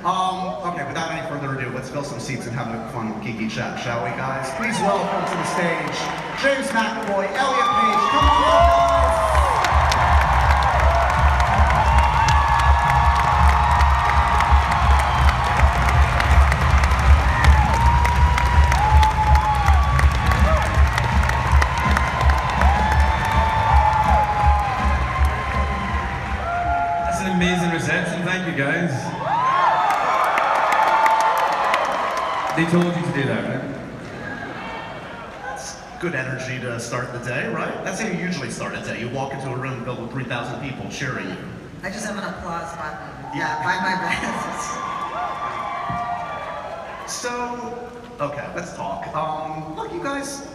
Okay, without any further ado, let's fill some seats and have a fun geeky chat, shall we, guys? Please welcome to the stage, James McAvoy, Elliot Page, come on, guys! That's an amazing reception, thank you, guys. They told you to do that, right? That's good energy to start the day, right? That's how you usually start a day. You walk into a room filled with 3,000 people cheering you. I just have an applause button. Yeah, by my best. So, okay, let's talk. Look, you guys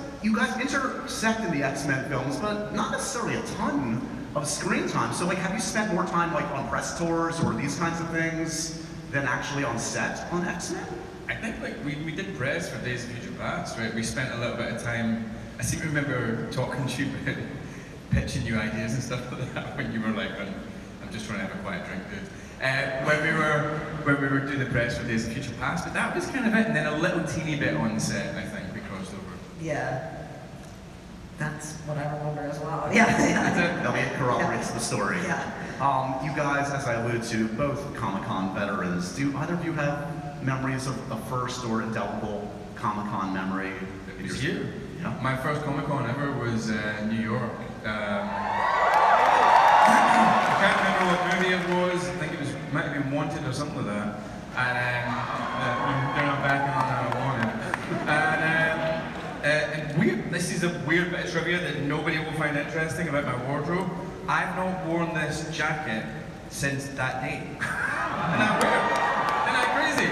intersect in the X-Men films, but not necessarily a ton of screen time. So, like, have you spent more time, like, on press tours or these kinds of things than actually on set on X-Men? I think like we did press for Days of Future Past, right? We spent a little bit of time. I seem to remember talking to you about pitching you ideas and stuff like that when you were like, I'm just trying to have a quiet drink, dude. When we were doing the press for Days of Future Past, but that was kind of it. And then a little teeny bit on set, I think we crossed over. Yeah. That's what I remember as well. Yeah. Elliot corroborates the story. Yeah. You guys, as I alluded to, both Comic-Con veterans. Do either of you have memories of the first or indelible Comic-Con memory? It was you. Yeah. My first Comic-Con ever was New York. I can't remember what movie it was. I think it might have been Wanted or something like that. And they're not backing on that Wanted. This is a weird bit of trivia that nobody will find interesting about my wardrobe. I've not worn this jacket since that day. Isn't that weird? Isn't that crazy?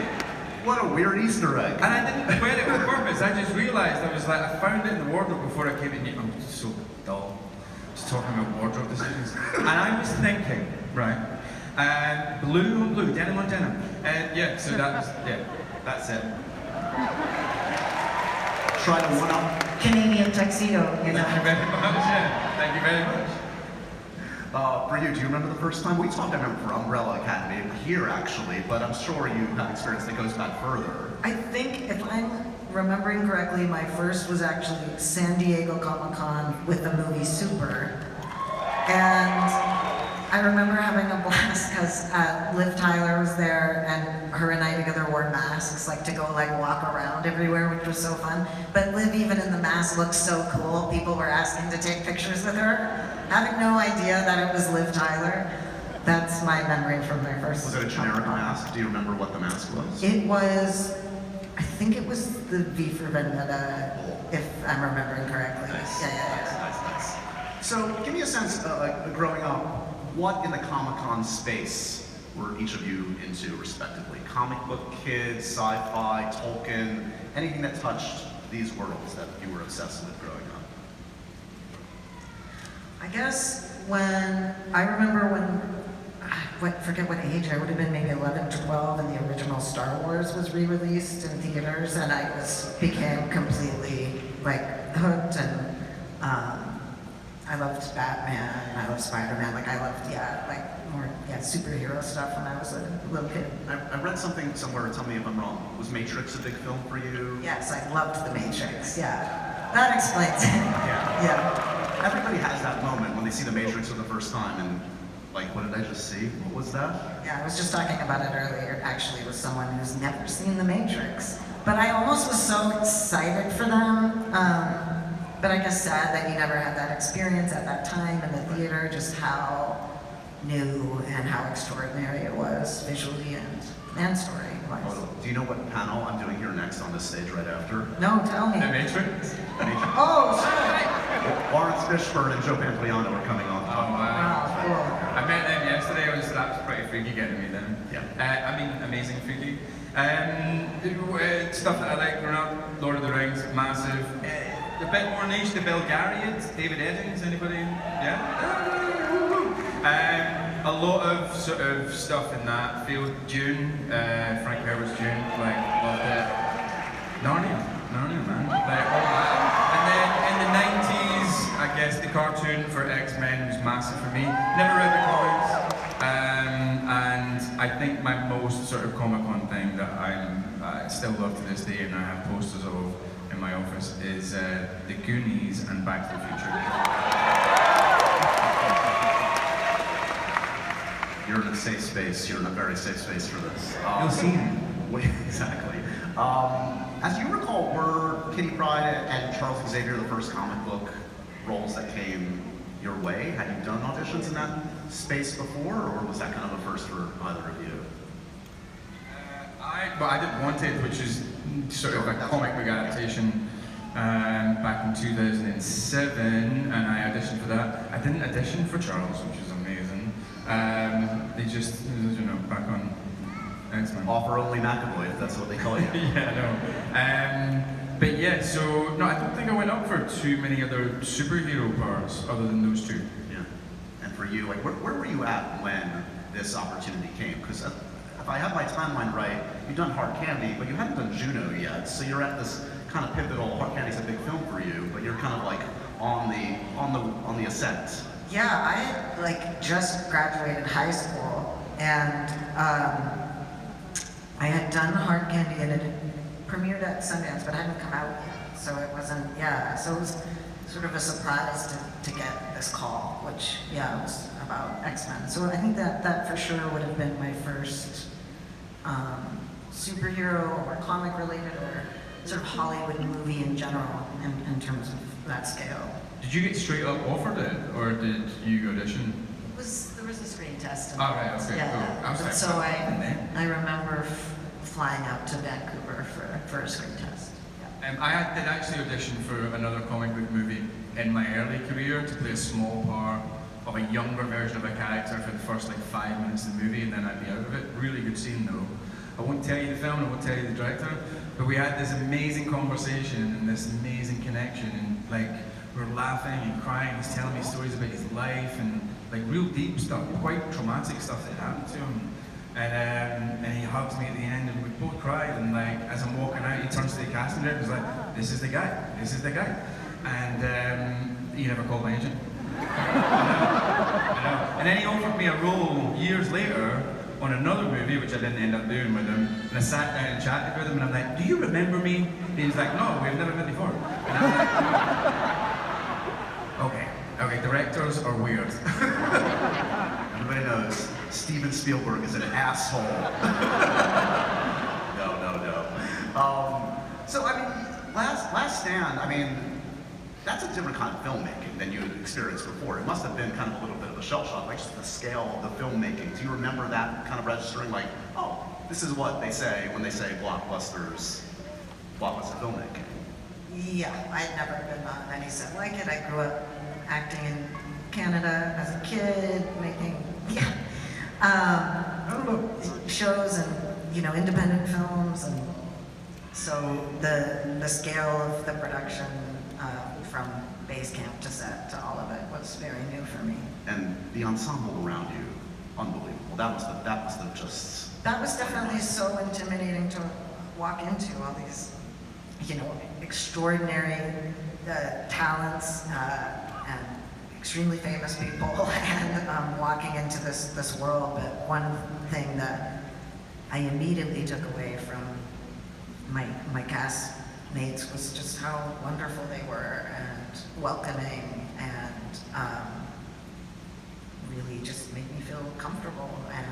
What a weird Easter egg. And I didn't wear it on purpose. I just realised, I was like, I found it in the wardrobe before I came in. I'm just so dull, just talking about wardrobe decisions. And I was thinking, right, blue on blue, denim on denim. Yeah, so that's it. Try to one-up. Canadian tuxedo, you know. Thank you very much, yeah. Thank you very much. For you, do you remember the first time? We talked, I remember, for Umbrella Academy here, actually, but I'm sure you have experience that goes back further. I think, if I'm remembering correctly, my first was actually San Diego Comic-Con with the movie Super. And I remember having a blast because Liv Tyler was there and her and I together wore masks, like to go like walk around everywhere, which was so fun. But Liv, even in the mask, looked so cool. People were asking to take pictures with her. Having no idea that it was Liv Tyler. That's my memory from my first. Was it a generic mask? Do you remember what the mask was? It was, I think it was the V for Vendetta, if I'm remembering correctly. Nice. Yeah. Nice. So, give me a sense, growing up, what in the Comic-Con space were each of you into, respectively? Comic book kids, sci-fi, Tolkien, anything that touched these worlds that you were obsessed with growing up? I guess I forget what age, I would have been maybe 11 to 12, and the original Star Wars was re-released in theaters, and I became completely like hooked, and I loved Batman, I loved Spider-Man, like I loved, more superhero stuff when I was a little kid. I read something somewhere, tell me if I'm wrong. Was Matrix a big film for you? Yes, I loved The Matrix, yeah. That explains it. Yeah. Everybody has that moment when they see The Matrix for the first time and like, what did I just see? What was that? Yeah, I was just talking about it earlier, actually, with someone who's never seen The Matrix. But I almost was so excited for them. But I guess sad that you never had that experience at that time in the theater, just how new and how extraordinary it was visually and story-wise. Oh, do you know what panel I'm doing here next on this stage right after? No, tell me. The Matrix? Oh, sorry. Lawrence Fishburne and Joe Pantoliano are coming on. Oh, wow. Wow, cool. I met them yesterday, so that was pretty freaky getting to meet them. Yeah. Amazing freaky. Stuff that I like growing up, Lord of the Rings, massive. A bit more niche, the Belgarians, David Eddings, anybody? Yeah? A lot of sort of stuff in that field. Dune, Frank Herbert's Dune, like, loved it. Narnia, man, like all that. And then in the 90s, I guess the cartoon for X-Men was massive for me. Never read the comics, and I think think my most sort of Comic-Con thing that I still love to this day and I have posters of in my office is the Goonies and Back to the Future. You're in a safe space. You're in a very safe space for this. You'll see. Exactly. As you recall, were Kitty Pryde and Charles Xavier the first comic book roles that came your way? Had you done auditions in that space before, or was that kind of a first for either of you? I did Wanted, which is sort of a comic book adaptation back in 2007, and I auditioned for that. I didn't audition for Charles, which is amazing. They just, you know, back on X-Men. Offer only McAvoy, if that's what they call you. Yeah, no. But yeah, so, no, I don't think I went up for too many other superhero parts other than those two. Yeah. And for you, like, where were you at when this opportunity came? Because if I have my timeline right, you've done Hard Candy, but you haven't done Juno yet. So you're at this kind of pivotal. Hard Candy's a big film for you, but you're kind of like on the ascent. Yeah, I had like just graduated high school, and I had done Hard Candy, and it had premiered at Sundance, but hadn't come out yet. So it wasn't, yeah, so it was sort of a surprise to get this call, which, yeah, was about X-Men. So I think that for sure would have been my first superhero or comic related or sort of Hollywood movie in general in terms of that scale. Did you get straight up offered it, or did you audition? There was a screen test. Oh, right, okay, yeah, cool. I was like, so I remember flying out to Vancouver for a screen test. Yeah. I did actually audition for another comic book movie in my early career to play a small part of a younger version of a character for the first like 5 minutes of the movie, and then I'd be out of it. Really good scene though. I won't tell you the film, I won't tell you the director, but we had this amazing conversation and this amazing connection, and like we were laughing and crying. He's telling me stories about his life and like real deep stuff, quite traumatic stuff that happened to him. And he hugs me at the end, and we both cried. And like as I'm walking out, he turns to the casting director and is like, "This is the guy. This is the guy." And he never called my agent. I know. And then he offered me a role years later on another movie, which I didn't end up doing with him. And I sat down and chatted with him, and I'm like, "Do you remember me?" And he's like, "No, we've never met before." And I'm like, okay, directors are weird. Everybody knows Steven Spielberg is an asshole. No. So I mean, Last Stand, I mean, that's a different kind of filmmaking than you had experienced before. It must have been kind of a little bit of a shell shock, like just the scale of the filmmaking. Do you remember that kind of registering, like, oh, this is what they say when they say blockbuster filmmaking? Yeah, I had never been on any set like it. I grew up acting in Canada as a kid, making shows and independent films, and so the scale of the production from base camp to set to all of it was very new for me. And the ensemble around you, unbelievable. That was definitely so intimidating to walk into, all these extraordinary talents and extremely famous people, and walking into this world. But one thing that I immediately took away from my cast mates was just how wonderful they were and welcoming, and really just made me feel comfortable and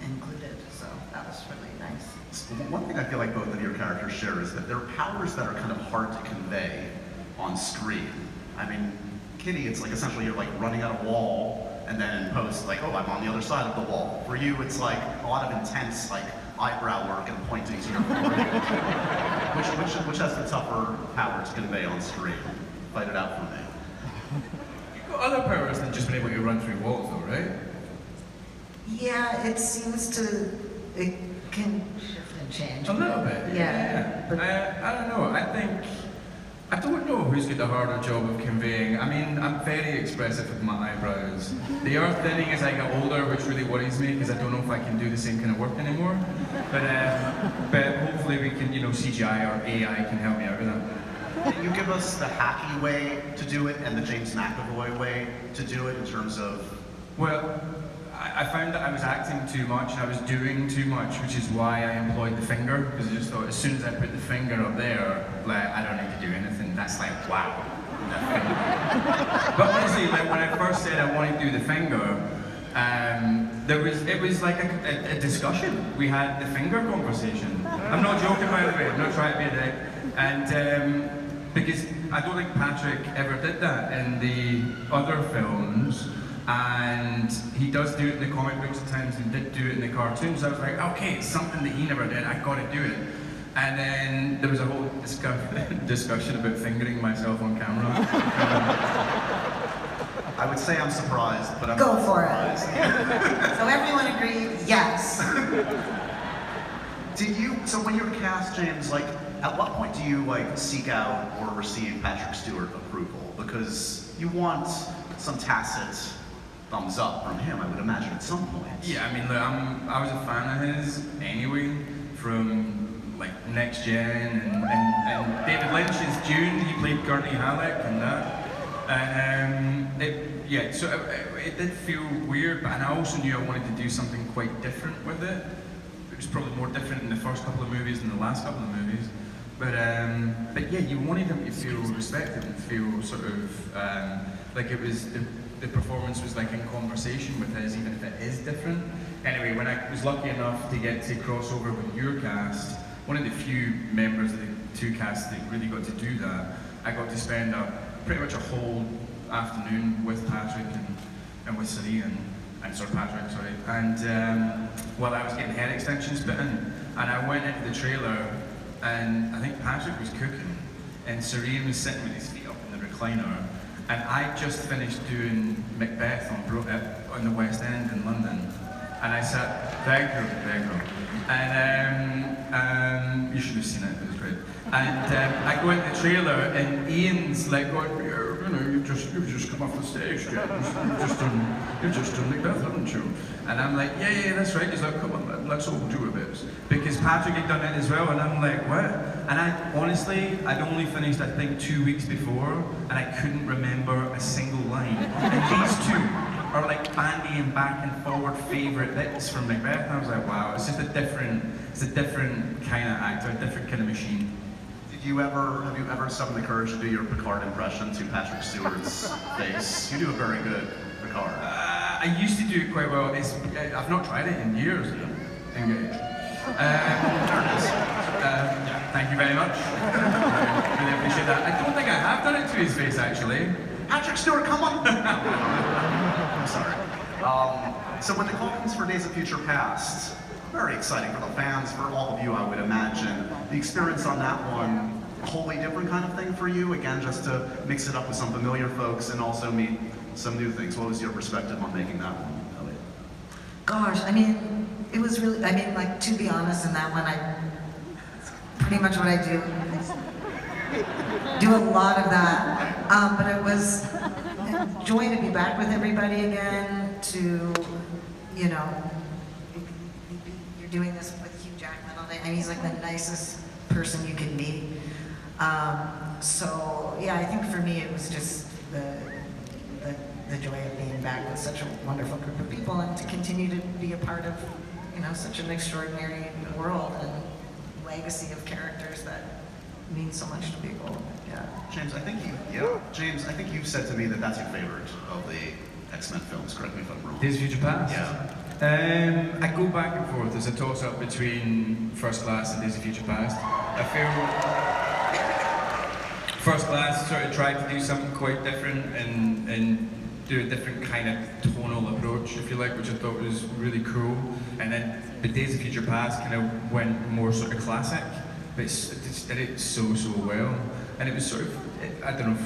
included. So that was really nice. So one thing I feel like both of your characters share is that there are powers that are kind of hard to convey on screen. I mean, Kitty, it's like essentially you're like running at a wall, and then in post, like, oh, I'm on the other side of the wall. For you, it's like a lot of intense, like, eyebrow work and pointing to your forehead. which has the tougher power to convey on screen? Fight it out for me. You've got other powers than just being able to run through walls, though, right? Yeah, it can shift and change. A little bit. Yeah. But I don't know. I don't know who's got the harder job of conveying. I mean, I'm very expressive with my eyebrows. They are thinning as I get older, which really worries me because I don't know if I can do the same kind of work anymore. But hopefully we can, CGI or AI can help me out with that. Can you give us the hacky way to do it and the James McAvoy way to do it in terms of? Well, I found that I was acting too much and I was doing too much, which is why I employed the finger, because I just thought as soon as I put the finger up there, like, I don't need to do anything. That's like, wow. But honestly, like when I first said I wanted to do the finger, it was like a discussion. We had the finger conversation. I'm not joking, by the way. I'm not trying to be a dick. And because I don't think Patrick ever did that in the other films, and he does do it in the comic books at times and did do it in the cartoons. So I was like, okay, it's something that he never did. I got to do it. And then there was a whole discussion about fingering myself on camera. I would say I'm surprised, but I'm Go not for surprised. it. So everyone agreed, yes. So when you're cast, James, like, at what point do you like seek out or receive Patrick Stewart approval? Because you want some tacit thumbs up from him, I would imagine, at some point. Yeah, I mean, look, I was a fan of his anyway, from like Next Gen and David Lynch's Dune. He played Gurney Halleck and that. And so it did feel weird, and I also knew I wanted to do something quite different with it. It was probably more different in the first couple of movies than the last couple of movies. But yeah, you wanted him to feel respected and feel sort of like it was the performance was like in conversation with his, even if it is different. Anyway, when I was lucky enough to get to cross over with your cast, one of the few members of the two casts that really got to do that, I got to spend pretty much a whole afternoon with Patrick and with Serene and Sir Patrick, sorry. And while I was getting hair extensions put in, and I went into the trailer, and I think Patrick was cooking, and Serene was sitting with his feet up in the recliner, and I just finished doing Macbeth on the West End in London, and I sat, thank you, and you should have seen it, it was great. And I go into the trailer, and Ian's like going, you've just come off the stage, James. You've just done Macbeth, haven't you? And I'm like, yeah, that's right. He's like, come on, let's all do a bit. Because Patrick had done it as well, and I'm like, what? And I'd only finished, I think, 2 weeks before, and I couldn't remember a single line. And these two are like bandying back and forward favourite bits from Macbeth, and I was like, wow, it's a different kind of actor, a different kind of machine. Have you ever summoned the courage to do your Picard impression to Patrick Stewart's face? You do a very good Picard. I used to do it quite well. I've not tried it in years. Engaged. Thank you very much. Really appreciate that. I don't think I have done it to his face, actually. Patrick Stewart, come on! I'm sorry. So when the call comes for Days of Future Past, very exciting for the fans, for all of you, I would imagine. The experience on that one, a wholly different kind of thing for you? Again, just to mix it up with some familiar folks and also meet some new things. What was your perspective on making that one, Elliot? Gosh, I mean, it was really, like, to be honest, in that one, pretty much what I do a lot of that. But it was a joy to be back with everybody again, to, you're doing this with Hugh Jackman all day, and he's like the nicest person you can meet. So yeah, I think for me it was just the joy of being back with such a wonderful group of people, and to continue to be a part of, such an extraordinary world and legacy of characters that mean so much to people. Yeah. James, I think you've said to me that that's your favorite of the X-Men films. Correct me if I'm wrong. Days of Future Past? Yeah. I go back and forth. There's a toss-up between First Class and Days of Future Past. I feel First Class sort of tried to do something quite different and do a different kind of tonal approach, if you like, which I thought was really cool. And then the Days of Future Past kind of went more sort of classic, but it did it so well. And it was sort of, I don't know,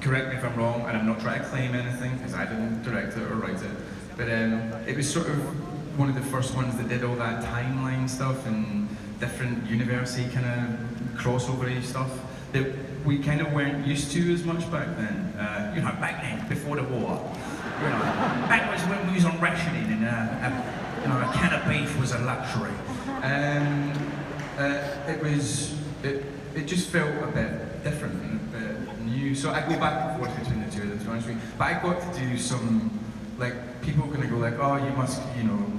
correct me if I'm wrong, and I'm not trying to claim anything, because I didn't direct it or write it, but it was sort of one of the first ones that did all that timeline stuff and different university kind of crossover-y stuff that we kind of weren't used to as much back then. Back then, before the war. Back when we was on rationing and a can of beef was a luxury. It just felt a bit different and a bit new. So I go back and forth between the two of them, to be honest with you. But I got to do some like people are gonna go like, oh, you must,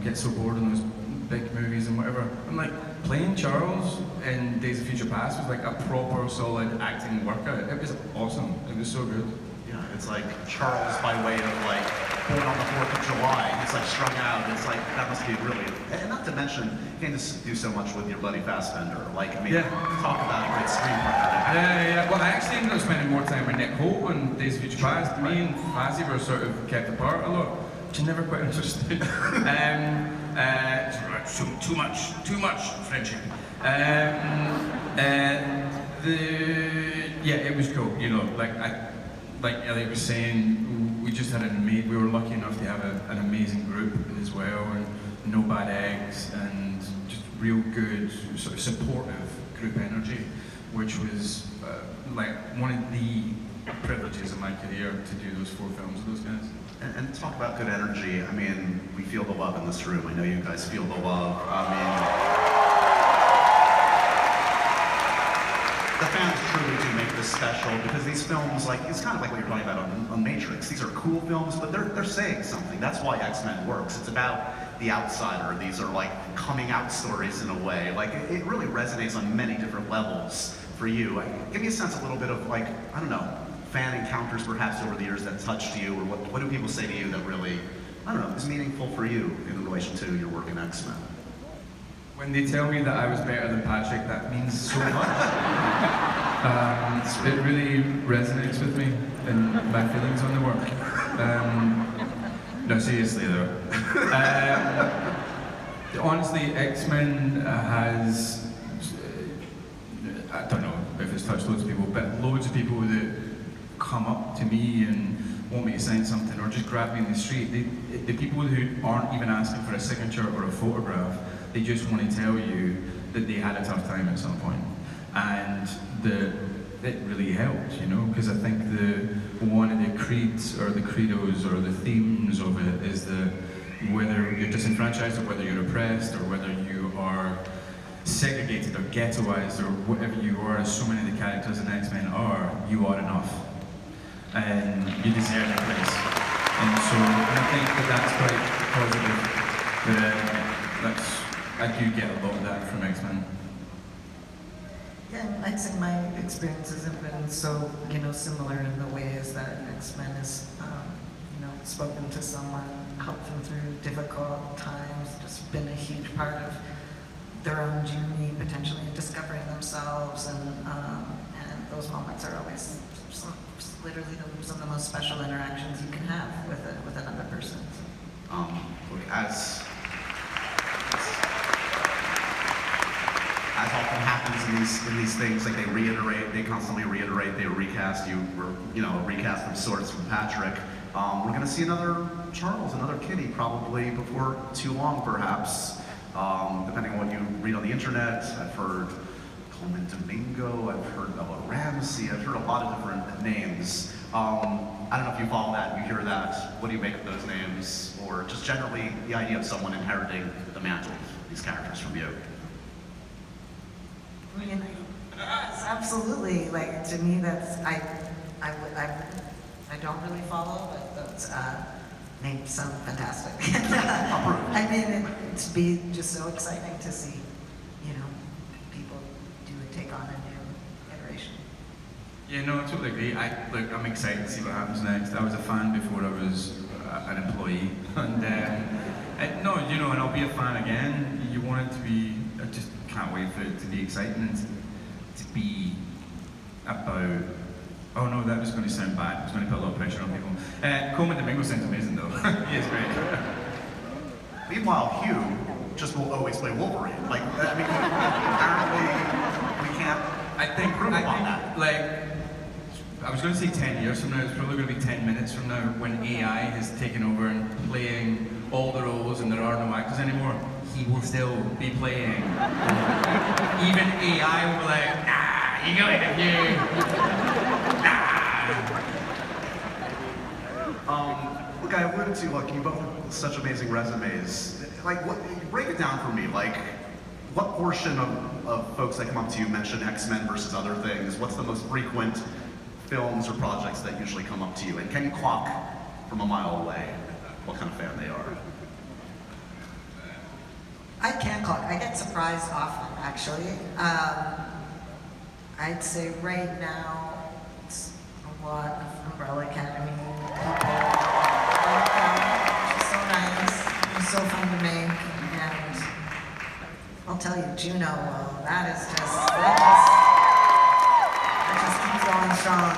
get so bored in those big movies and whatever. I'm like, playing Charles in Days of Future Past was like a proper, solid acting workout. It was awesome. It was so good. Yeah, it's like Charles by way of like born on the 4th of July. It's like strung out. It's like, that must be really, and not to mention, you can just do so much with your buddy Fassbender. Like, I mean, talk about a great screenwriter. Yeah. Well, I actually ended up spending more time with Nick Holt on Days of Future Past. Me and Fazzy were sort of kept apart a lot, which I never quite understood. Too much friendship. It was cool. Like Elliot was saying, we just had we were lucky enough to have an amazing group as well, and no bad eggs, and just real good, sort of supportive group energy, which was like one of the privileges of my career to do those 4 films with those guys. And talk about good energy. I mean, we feel the love in this room. I know you guys feel the love. I mean, the fans truly do make this special because these films, like, it's kind of like what you're talking about on Matrix. These are cool films, but they're saying something. That's why X-Men works. It's about the outsider. These are like coming out stories in a way. Like, it really resonates on many different levels for you. Give me a sense, a little bit of like, I don't know, fan encounters perhaps over the years that touched you, or what do people say to you that really, I don't know, is meaningful for you in relation to your work in X-Men? When they tell me that I was better than Patrick, that means so much. It really resonates with me and my feelings on the work. No, seriously though. Honestly, X-Men has, I don't know if it's touched loads of people, but loads of people that come up to me and want me to sign something or just grab me in the street. The people who aren't even asking for a signature or a photograph, they just want to tell you that they had a tough time at some point. And it really helped, because I think one of the creeds or the credos or the themes of it is that whether you're disenfranchised or whether you're oppressed or whether you are segregated or ghettoized or whatever you are, as so many of the characters in X-Men are, you are enough. And you deserve your place. And so I think that's quite positive. I do get a lot of that from X-Men. Yeah, I'd say my experiences have been so, similar in the ways that X-Men has, spoken to someone, helped them through difficult times, just been a huge part of their own journey, potentially in discovering themselves, and those moments are always literally some of the most special interactions you can have with another person. Look, as often happens in these things, like they constantly reiterate, they recast you, a recast of sorts from Patrick. We're gonna see another Charles, another Kitty, probably before too long, perhaps. Depending on what you read on the internet. I've heard Colman Domingo, I've heard Bella Ramsey, I've heard a lot of different names. I don't know if you follow that, you hear that. What do you make of those names? Or just generally the idea of someone inheriting the mantle of these characters from you? I mean, yes, absolutely. Like, to me, that's, I don't really follow, but those names sound fantastic. I mean, it'd be just so exciting to see, people do and take on a new iteration. Yeah, no, I totally agree. I'm excited to see what happens next. I was a fan before I was an employee, and I'll be a fan again. You want it to be, I just can't wait for it to be exciting and to be about. Oh no, that was going to sound bad. It's going to put a lot of pressure on people. Colman Domingo sounds amazing though. He is great. Meanwhile, Hugh just will always play Wolverine. Like, I mean, apparently we can't. I think I was going to say 10 years from now. It's probably going to be 10 minutes from now when AI has taken over and playing all the roles and there are no actors anymore. He will still be playing. Even AI will be like, nah, you gotta have you. Look, I alluded to, you both have such amazing resumes. Like, break it down for me. Like, what portion of folks that come up to you mention X-Men versus other things? What's the most frequent films or projects that usually come up to you? And can you clock from a mile away? what kind of fan they are. I can't call it. I get surprised often, actually. I'd say right now, it's a lot of Umbrella Academy people. She's so nice, she's so fun to make, and I'll tell you, Juno, well, that just keeps going strong.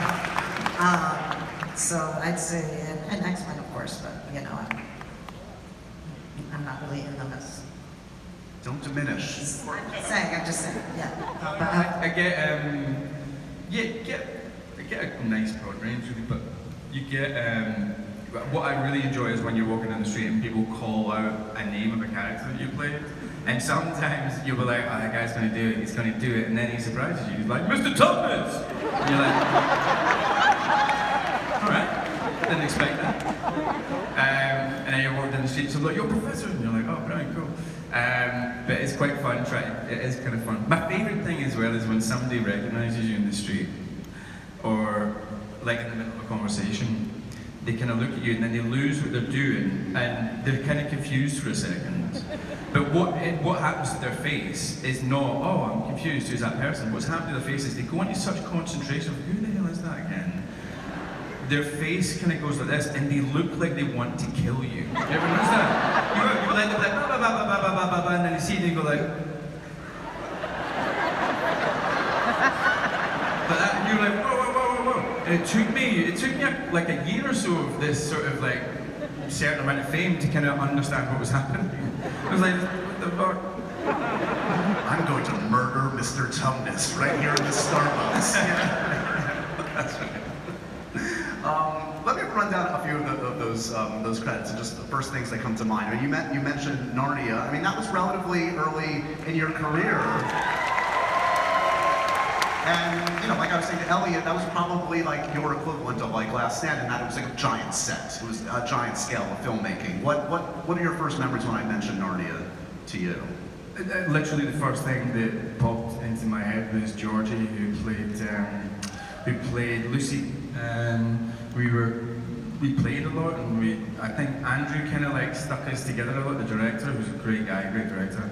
So I'd say, and X-Men, of course, but you know, I'm not really in them as. Don't diminish. I'm just saying, yeah. I get a nice broad range really, but you get what I really enjoy is when you're walking down the street and people call out a name of a character that you played, and sometimes you'll be like, oh, that guy's going to do it, he's going to do it, and then he surprises you. He's like, Mr. Tumnus! And you're like, all right, didn't expect that. And then you walk down the street, so like, you're a professor, and you're like, oh, brilliant, cool. But it's quite fun. It is kind of fun. My favourite thing as well is when somebody recognises you in the street, or like in the middle of a conversation, they kind of look at you and then they lose what they're doing and they're kind of confused for a second. But what happens to their face is not, oh, I'm confused, who's that person? What's happening to their face is they go into such concentration of, who the hell is that again? Their face kind of goes like this, and they look like they want to kill you. You ever notice that? You end up like, blah, blah, blah, blah, blah, blah, blah, and then you see it and you go like... But that, and you're like, whoa, whoa, whoa, whoa, whoa. And it took me like a year or so of this sort of like, certain amount of fame to kind of understand what was happening. I was like, what the fuck? I'm going to murder Mr. Tumnus right here in this Starbucks. That's right. Let me run down a few of those credits and just the first things that come to mind. I mean, you mentioned Narnia. I mean, that was relatively early in your career. And, you know, like I was saying to Elliot, that was probably like your equivalent of like Last Stand, and that it was like a giant set. It was a giant scale of filmmaking. What are your first memories when I mentioned Narnia to you? Literally the first thing that popped into my head was Georgie, who played Lucy. We played a lot, and I think Andrew kind of like stuck us together a lot, the director, who's a great guy, great director,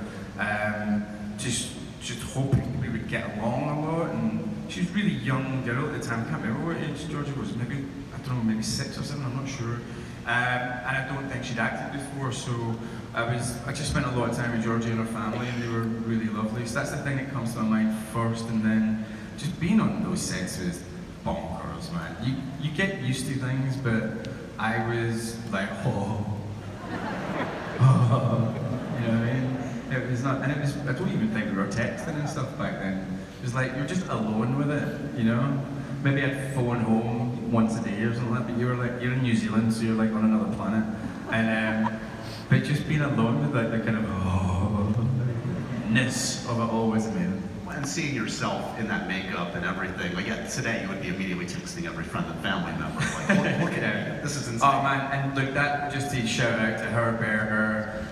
just hoping we would get along a lot. And she was a really young girl at the time. I can't remember what age Georgie was, maybe, I don't know, maybe 6 or 7, I'm not sure. And I don't think she'd acted before, so I just spent a lot of time with Georgie and her family, and they were really lovely. So that's the thing that comes to my mind first, and then just being on those sets was bonkers, man. You get used to things, but I was like, oh, you know what I mean? It was not, and it was, I don't even think we were texting and stuff back then. It was like, you're just alone with it, you know? Maybe I'd phone home once a day or something like that, but you're in New Zealand, so you're like on another planet. And, but just being alone with like the kind of, ness of it all was amazing. And seeing yourself in that makeup and everything, like today you would be immediately texting every friend and family member, like, look at me, this is insane. Oh man, and look, that, just to shout out to her, Berger,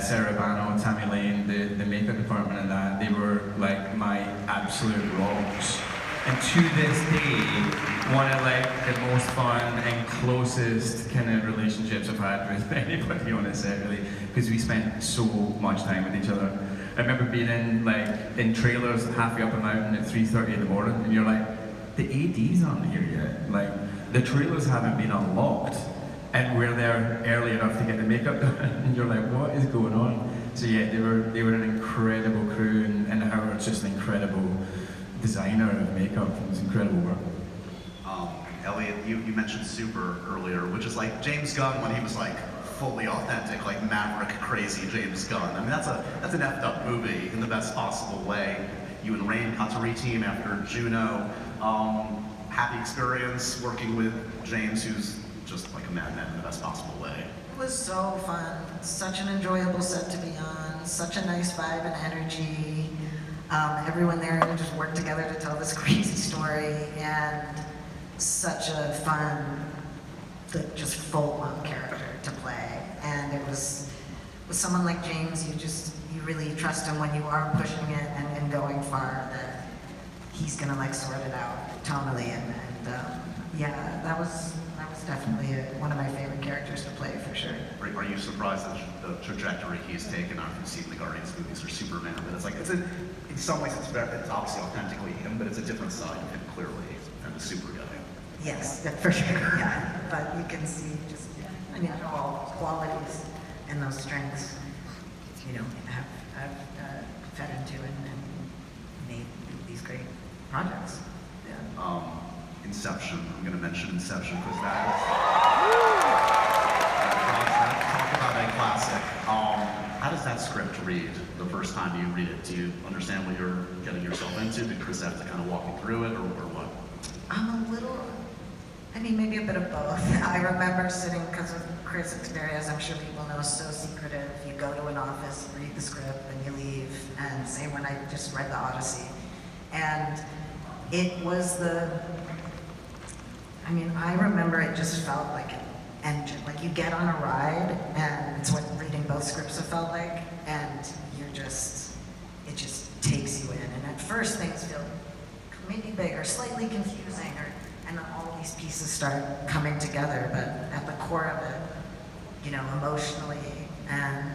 Sarah Bano, Tammy Lane, the makeup department and that, they were like my absolute rocks. And to this day, one of like the most fun and closest kind of relationships I've had with anybody on a set, really, because we spent so much time with each other. I remember being in trailers halfway up a mountain at 3:30 in the morning, and you're like, the ADs aren't here yet. Like, the trailers haven't been unlocked, and we're there early enough to get the makeup done, and you're like, what is going on? So yeah, they were an incredible crew, and Howard's just an incredible designer of makeup. It was incredible work. Elliot, you mentioned Super earlier, which is like James Gunn when he was like fully authentic, like maverick, crazy James Gunn. I mean, that's an effed up movie in the best possible way. You and Rain got to re-team after Juno. Happy experience working with James, who's just like a madman in the best possible way. It was so fun. Such an enjoyable set to be on. Such a nice vibe and energy. Everyone there just worked together to tell this crazy story, and such a fun, just full-on character to play. And it was, with someone like James, you really trust him when you are pushing it and going far, that he's gonna like sort it out tonally, and yeah, that was it's definitely one of my favorite characters to play for sure. Are you surprised at the trajectory he's taken? I don't know if you've seen the Guardians movies or Superman, but it's like, in some ways it's obviously authentically him, but it's a different side of him clearly than the super guy. Yes, for sure, yeah. But you can see just, I mean, all qualities and those strengths, you know, have fed into and made these great projects. Yeah. Inception, I'm going to mention Inception because talk about a classic. How does that script read the first time you read it? Do you understand what you're getting yourself into? Did Chris have to kind of walk you through it, or what? I'm a little, I mean, maybe a bit of both. I remember sitting, because of Chris' experience, I'm sure people know, so secretive. You go to an office, read the script, and you leave. And same when I just read the Odyssey. And it was I mean, I remember it just felt like an engine. Like you get on a ride, and it's what reading both scripts have felt like, and it just takes you in. And at first things feel maybe big or slightly confusing, and all these pieces start coming together, but at the core of it, you know, emotionally and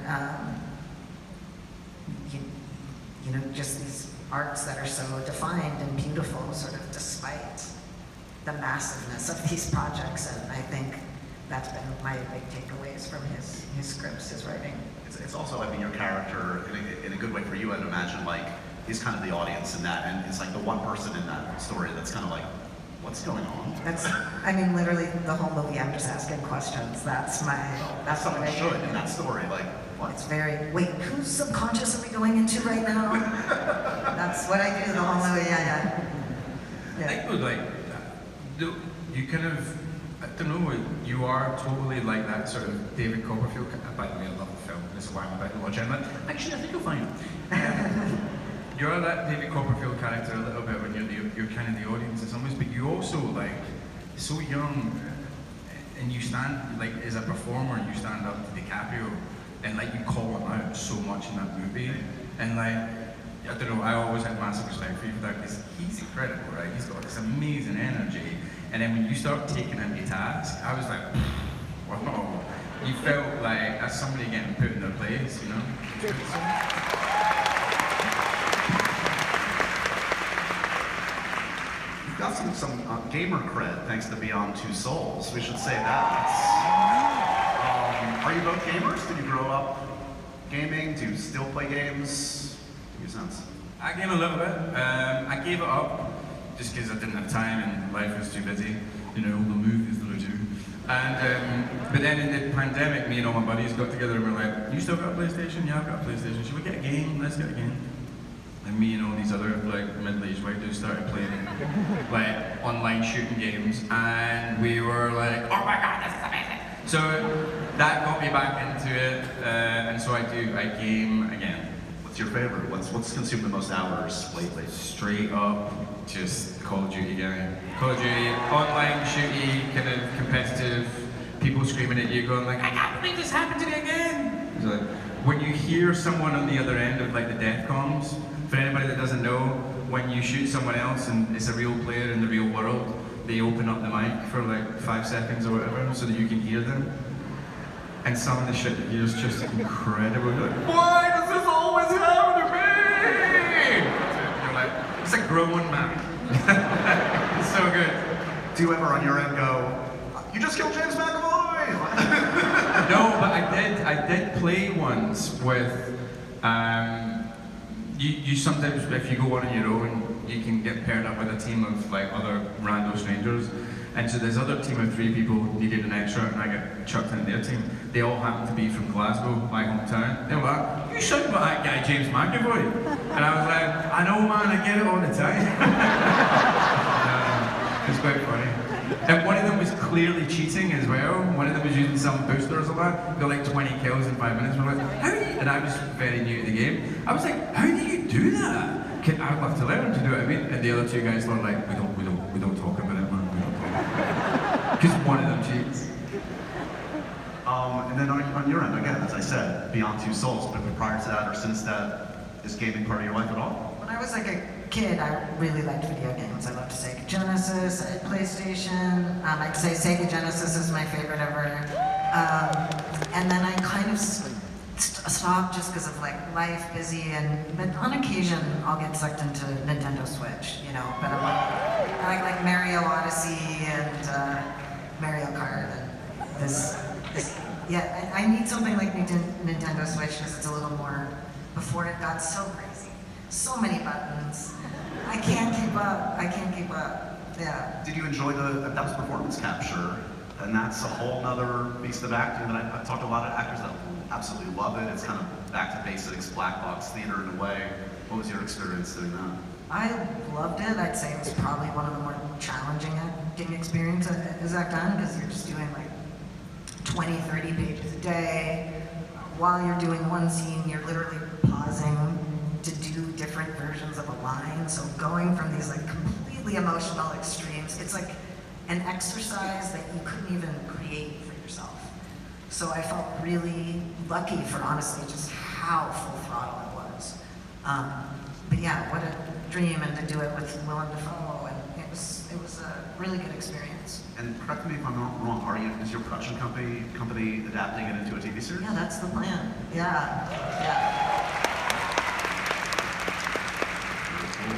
you know, just these arts that are so defined and beautiful, sort of despite the massiveness of these projects. And I think that's been my big takeaways from his scripts, his writing. It's also, I mean, your character, in a good way for you, I'd imagine, like, he's kind of the audience in that, and it's like the one person in that story that's kind of like, what's going on? I mean, literally the whole movie, I'm just asking questions. That's Someone what I should do. in that story, like, what? It's very, wait, whose subconscious are we going into right now? That's what I do the whole movie, yeah. I think with like, you kind of, I don't know, you are totally like that sort of David Copperfield. By the way, I love the film. This is why I'm about to watch it. I'm like, actually, I think you'll find it. You're that David Copperfield character a little bit when you're kind of the audience in some ways, but you also like so young, and you stand like as a performer, you stand up to DiCaprio, and like you call him out so much in that movie, and like. I don't know, I always had massive respect for you for that because he's incredible, right? He's got this amazing energy. And then when you start taking him to task, I was like, wow. You felt like as somebody getting put in their place, you know? You've got some gamer cred thanks to Beyond Two Souls. We should say that. Are you both gamers? Did you grow up gaming? Do you still play games? Sense. I game a little bit. I gave it up just because I didn't have time and life was too busy. You know, all the movies that I do. And but then in the pandemic, me and all my buddies got together and we're like, "You still got a PlayStation? Yeah, I've got a PlayStation. Should we get a game? Let's get a game." And me and all these other like middle-aged white dudes started playing like online shooting games, and we were like, "Oh my god, this is amazing!" So that got me back into it, and so I game again. What's your favorite? What's consumed the most hours lately? Straight up, just Call of Duty guy. Call of Duty, online shooty, kind of competitive, people screaming at you going like, I can't believe this happened to me again! It's like, when you hear someone on the other end of like the death comms, for anybody that doesn't know, when you shoot someone else and it's a real player in the real world, they open up the mic for like 5 seconds or whatever so that you can hear them. And some of the shit that you hear is just incredible. You're like, why does this always happen to me? You're like, it's a grown man. It's so good. Do you ever on your end go, you just killed James McAvoy? No, but I did play once with, you sometimes, if you go on your own, you can get paired up with a team of like other rando strangers. And so this other team of 3 people needed an extra, and I got chucked into their team. They all happened to be from Glasgow, my hometown. They were like, you sound like that guy James McAvoy. And I was like, I know man, I get it all the time. It's quite funny. And one of them was clearly cheating as well. One of them was using some boosters or that. Got like 20 kills in 5 minutes. We're like, how do you? And I was very new to the game. I was like, how do you do that? I'd love to learn to do what I mean. And the other 2 guys were like, we don't talk about it, man. Because one of them cheats. And then on your end, again, as I said, Beyond Two Souls, but prior to that or since that, is gaming part of your life at all? When I was like a kid, I really liked video games. I loved Sega Genesis, I had PlayStation. I'd say Sega Genesis is my favorite ever. And then I kind of stopped just because of like life, busy, but on occasion I'll get sucked into Nintendo Switch, you know. But I like Mario Odyssey and Mario Kart and this. Yeah, I need something like Nintendo Switch because it's a little more. Before it got so crazy, so many buttons. I can't keep up. Yeah. Did you enjoy that was performance capture? And that's a whole nother beast of acting that I've talked to a lot of actors that absolutely love it. It's kind of back to basics, black box theater in a way. What was your experience doing that? I loved it. I'd say it was probably one of the more challenging acting experiences I've done because you're just doing like 20, 30 pages a day. While you're doing one scene, you're literally pausing to do different versions of a line. So going from these like completely emotional extremes, it's like an exercise that you couldn't even create for yourself. So I felt really lucky for honestly just how full throttle it was. But yeah, what a dream, and to do it with Willem Dafoe, and it was a really good experience. And correct me if I'm not wrong, is your production company adapting it into a TV series? Yeah, that's the plan. Yeah. Very cool.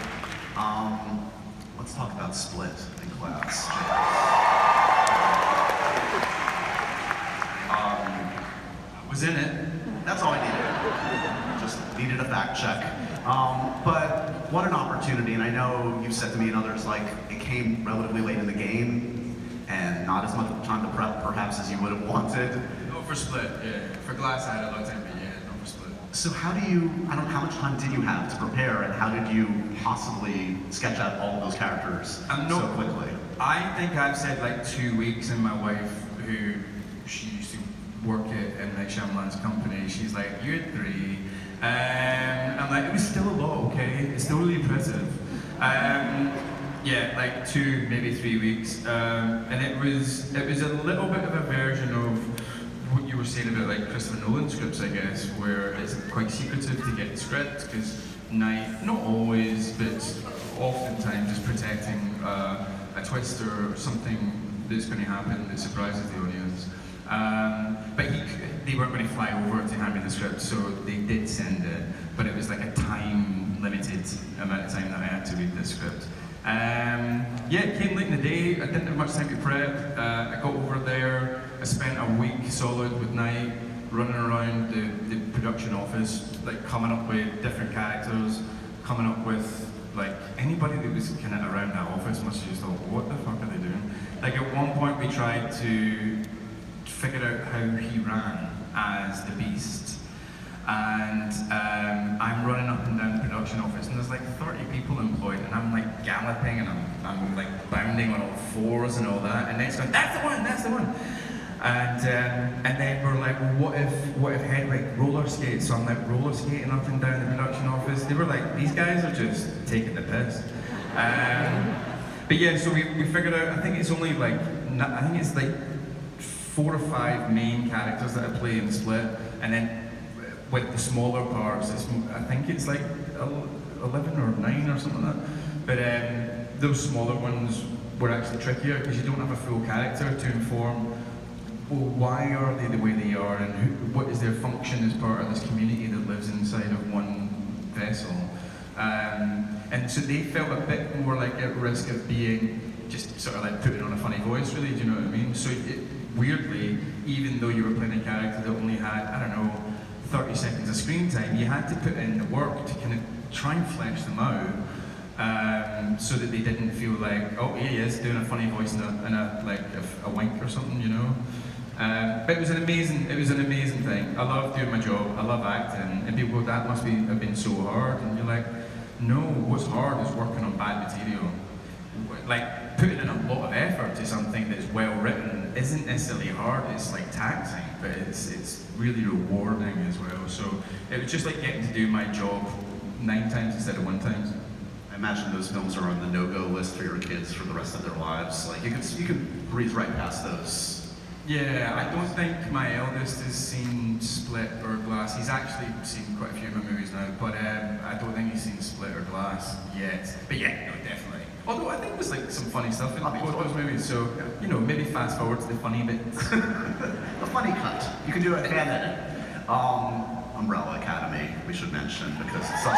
Let's talk about Split in class. I was in it. That's all I needed. Just needed a fact check. But what an opportunity, and I know you've said to me and others, like, it came relatively late in the game, and not as much time to prep, perhaps, as you would have wanted. No, for Split, yeah. For Glass, I had a lot of time, but yeah, no, for Split. So how much time did you have to prepare, and how did you possibly sketch out all of those characters so quickly? I think I've said like 2 weeks, and my wife, who she used to work at M. Night Shyamalan's company, she's like, you're 3. I'm like, it was still a lot, okay? It's still really impressive. Yeah, like 2, maybe 3 weeks. And it was a little bit of a version of what you were saying about like Christopher Nolan scripts, I guess, where it's quite secretive to get the script, because Night, not always, but oftentimes is protecting a twist or something that's going to happen that surprises the audience. But they weren't going to fly over to hand me the script, so they did send it, but it was like a time-limited amount of time that I had to read the script. Yeah, it came late in the day, I didn't have much time to prep. I got over there, I spent a week solid with Night, running around the production office, like coming up with different characters, coming up with like anybody that was kind of around that office must have just thought, what the fuck are they doing? Like at one point we tried to figure out how he ran as the Beast, and I'm running up and down the production office, and there's like 30 people employed, and I'm like galloping, and I'm like bounding on all fours and all that, and Nate's going, that's the one. And then we're like, well, what if Hedwig roller skates? So I'm like roller skating up and down the production office. They were like, these guys are just taking the piss. But yeah, so we figured out, I think it's only like, I think it's like 4 or 5 main characters that I play in Split, and then with the smaller parts, I think it's like 11 or 9 or something like that. But those smaller ones were actually trickier because you don't have a full character to inform, well, why are they the way they are, and what is their function as part of this community that lives inside of one vessel. And so they felt a bit more like at risk of being just sort of like putting on a funny voice, really, do you know what I mean? So weirdly, even though you were playing a character that only had, I don't know, 30 seconds of screen time, you had to put in the work to kind of try and flesh them out, so that they didn't feel like, oh, here he is doing a funny voice and a wink or something, you know. But it was an amazing thing. I love doing my job. I love acting, and people go, that must have been so hard. And you're like, no, what's hard is working on bad material. Like putting in a lot of effort to something that's well written isn't necessarily hard. It's like taxing, but it's really rewarding as well. So it was just like getting to do my job 9 times instead of 1 time. I imagine those films are on the no-go list for your kids for the rest of their lives. Like you can breeze right past those. Yeah, I don't think my eldest has seen Split or Glass. He's actually seen quite a few of my movies now, but I don't think he's seen Split or Glass yet. But yeah, no, definitely. Although I think there's like some funny stuff in both those movies, so you know, maybe fast forward to the funny bits. The funny cut. You can do it hand edit. Umbrella Academy, we should mention, because it's such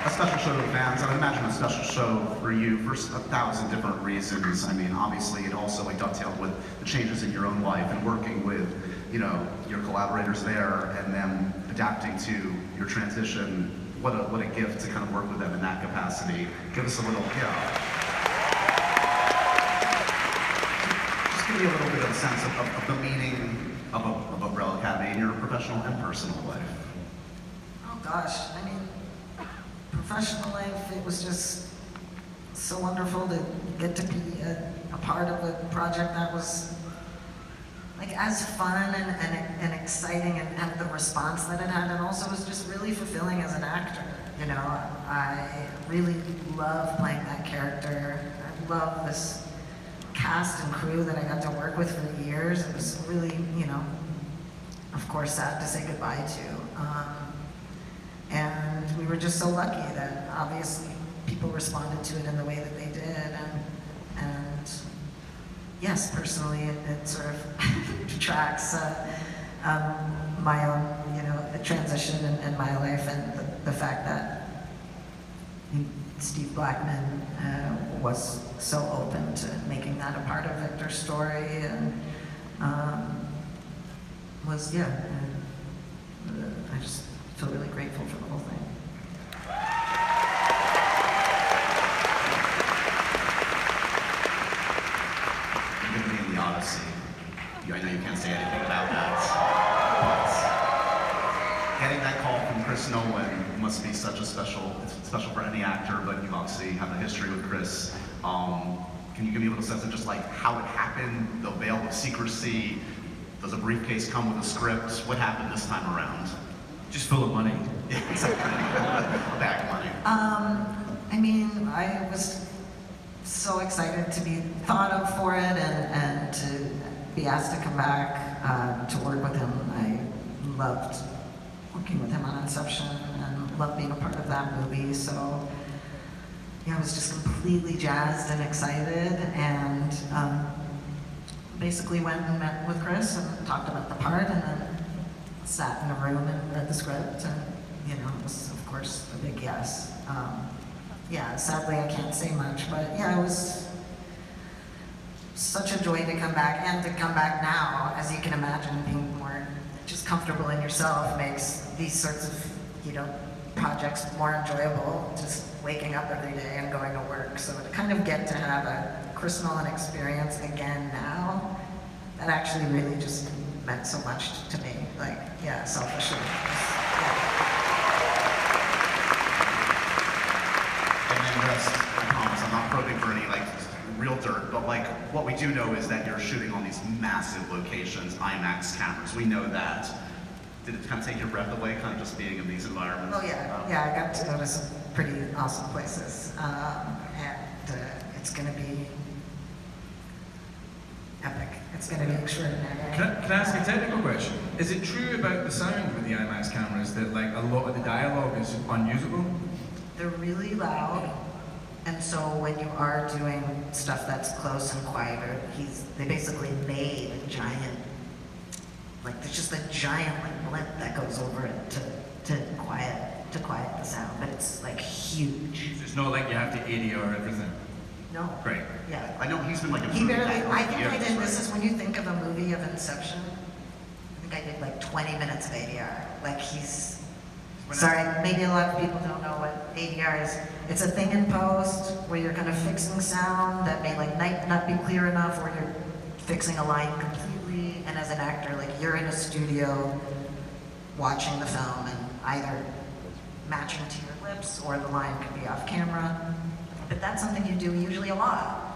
a special show to the fans. I would imagine a special show for you for 1,000 different reasons. I mean, obviously, it also like dovetailed with the changes in your own life and working with, you know, your collaborators there, and then adapting to your transition. What a gift to kind of work with them in that capacity. Give us a little, just give me a little bit of a sense of the meaning of Umbrella Academy in your professional and personal life. Oh gosh, I mean, professional life, it was just so wonderful to get to be a part of a project that was like as fun and exciting and had the response that it had, and also was just really fulfilling as an actor. You know, I really love playing that character. I love this cast and crew that I got to work with for years. It was really, you know, of course, sad to say goodbye to. And we were just so lucky that obviously people responded to it in the way that they did. And yes, personally, it sort of tracks my own, you know, transition in my life, and the fact that Steve Blackman was so open to making that a part of Victor's story, and I just feel really grateful for the whole thing. You're going to be in the Odyssey. I know you can't say anything about that, but getting that call from Chris Nolan must be such a it's special for any actor, but you obviously have a history with Chris. Can you give me a little sense of just like how it happened, the veil of secrecy? Does a briefcase come with a script? What happened this time around? Just full of money. Yeah, exactly. A bag of money. I mean, I was so excited to be thought of for it and to be asked to come back to work with him. I loved working with him on Inception and loved being a part of that movie. So yeah, I was just completely jazzed and excited, and basically went and met with Chris and talked about the part, and then sat in a room and read the script, and you know, it was of course a big yes. Yeah, sadly I can't say much, but yeah, it was such a joy to come back, and to come back now, as you can imagine, being more just comfortable in yourself makes these sorts of, you know, projects more enjoyable, just waking up every day and going to work. So to kind of get to have a Chris Nolan experience again now, that actually really just meant so much to me. Like, yeah, selfishly. And then rest, I promise, I'm not probing for any like real dirt, but like what we do know is that you're shooting on these massive locations, IMAX cameras. We know that. Did it kind of take your breath away, kind of just being in these environments? Oh yeah, yeah, I got to go to some pretty awesome places, and it's going to be epic. It's going to be extraordinary. Can I ask a technical question? Is it true about the sound with the IMAX cameras that like a lot of the dialogue is unusable? They're really loud, and so when you are doing stuff that's close and quieter, they basically made a giant, like there's just a giant like blimp that goes over it to quiet the sound, but it's like huge. So it's not like you have to ADR everything. No. Great. Yeah. I know he's been like He barely. I think years, I did. right? This is when you think of a movie of Inception. I think I did like 20 minutes of ADR. Like he's. Sorry, maybe a lot of people don't know what ADR is. It's a thing in post where you're kind of fixing sound that may like not be clear enough, or you're fixing a line completely. And as an actor, like you're in a studio watching the film, and either matching to your lips or the line could be off camera. But that's something you do usually a lot.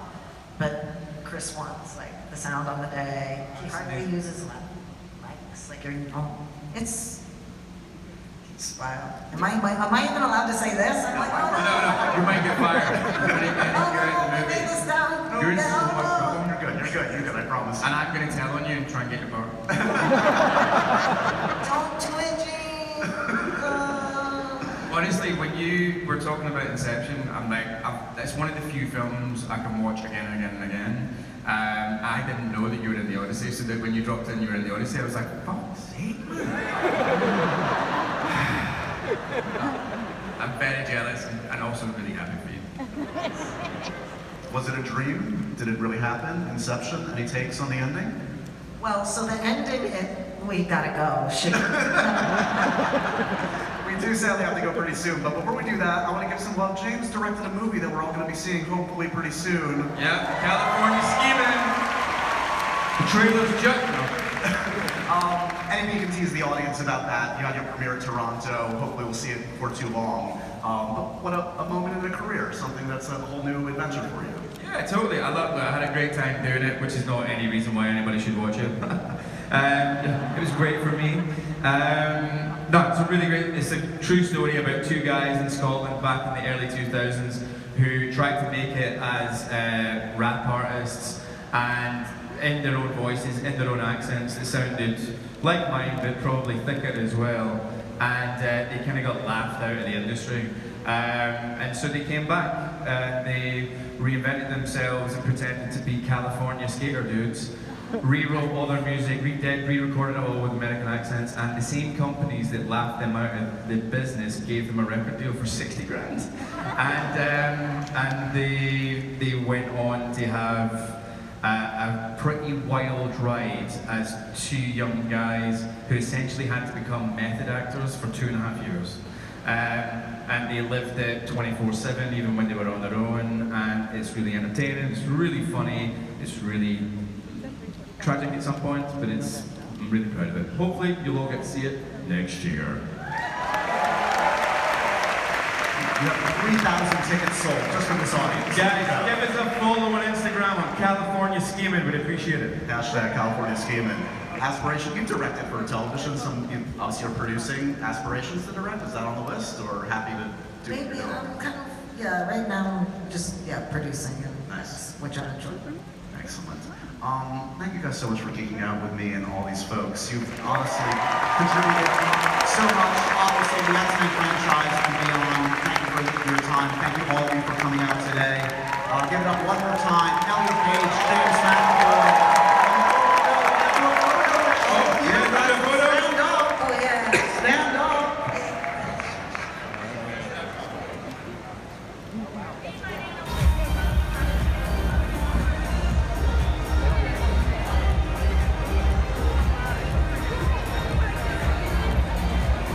But Chris wants like the sound on the day. He hardly uses mics. Like it's wild. Am I even allowed to say this? I'm like, No, you might get fired. You're in the movie. Lay this down. You're in down. You're good. promise. And I'm going to tell on you and try and get your bar. Don't do it, James. Honestly, when you were talking about Inception, I'm like, it's one of the few films I can watch again and again and again. I didn't know that you were in the Odyssey, so that when you dropped in, you were in the Odyssey, I was like, fuck's sake, man. I'm very jealous and also really happy for you. Was it a dream? Did it really happen? Inception? Any takes on the ending? Well, so the ending, we gotta go. Shit. We do sadly have to go pretty soon, but before we do that, I want to give some love. James directed a movie that we're all going to be seeing hopefully pretty soon. Yeah, California Schemin. The trailer's just Anything you can tease the audience about that? You had your premiere in Toronto. Hopefully we'll see it before too long. But what a moment in a career, something that's a whole new adventure for you. Yeah, totally. I loved it. I had a great time doing it, which is not any reason why anybody should watch it. It was great for me. No, it's a really great. It's a true story about two guys in Scotland back in the early 2000s who tried to make it as rap artists and in their own voices, in their own accents. It sounded like mine, but probably thicker as well. And they kind of got laughed out of the industry. And so they came back. They reinvented themselves and pretended to be California skater dudes. Rewrote all their music, re-recorded it all with American accents, and the same companies that laughed them out of the business gave them a record deal for 60 grand. And they went on to have a pretty wild ride as two young guys who essentially had to become method actors for 2.5 years. And they lived it 24/7 even when they were on their own, and it's really entertaining, it's really funny, it's really tragic at some points, but I'm really proud of it. Hopefully you'll all get to see it next year. You have 3,000 tickets sold just from this audience. Guys, give us a follow on Instagram on California Schemin, we'd appreciate it. Hashtag California Schemin. Aspiration, you've directed for television, obviously you're producing. Aspirations to direct, is that on the list, or happy to do Maybe it? I'm kind of, right now I'm just, producing and Nice. which I enjoy. Excellent. Thank you guys so much for geeking out with me and all these folks. You've honestly contributed so much, obviously, the X-Men franchise and beyond. Thank you for your time. Thank you all of you for coming out today. Give it up one more time.